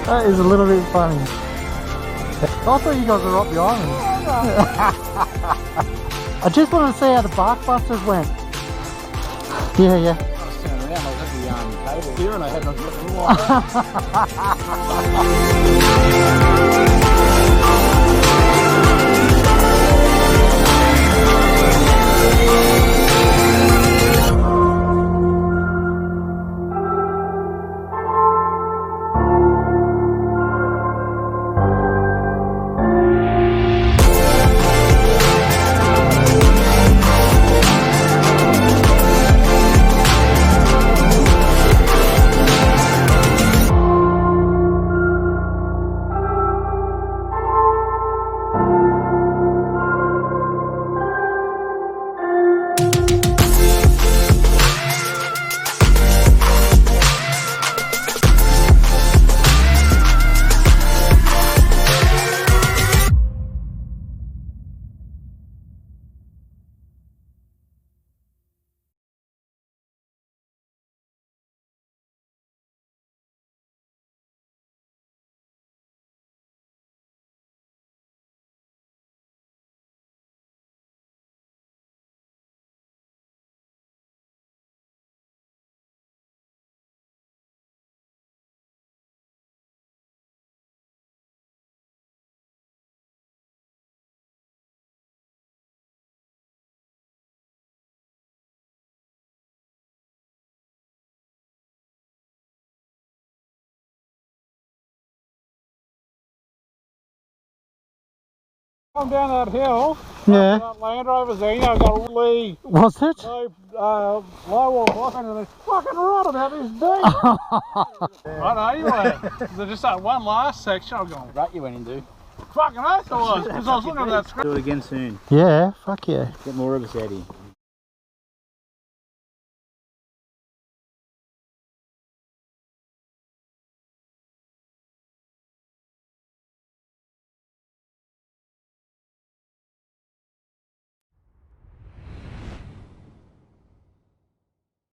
That is a little bit funny. I thought you guys were up behind me. I just wanted to see how the bark busters went. Yeah, yeah. I was turning around, I was at the table here and I had my foot in the Come down that hill. Yeah. That Land Rover's there, you know, got a really Was it? low wall blocking and it's fucking right about this deep. I know you went. There's just that one last section I was going, rut you went into. fucking oath I was, because I was looking at that screen. Do it again soon. Yeah, fuck yeah. Get more of us out here.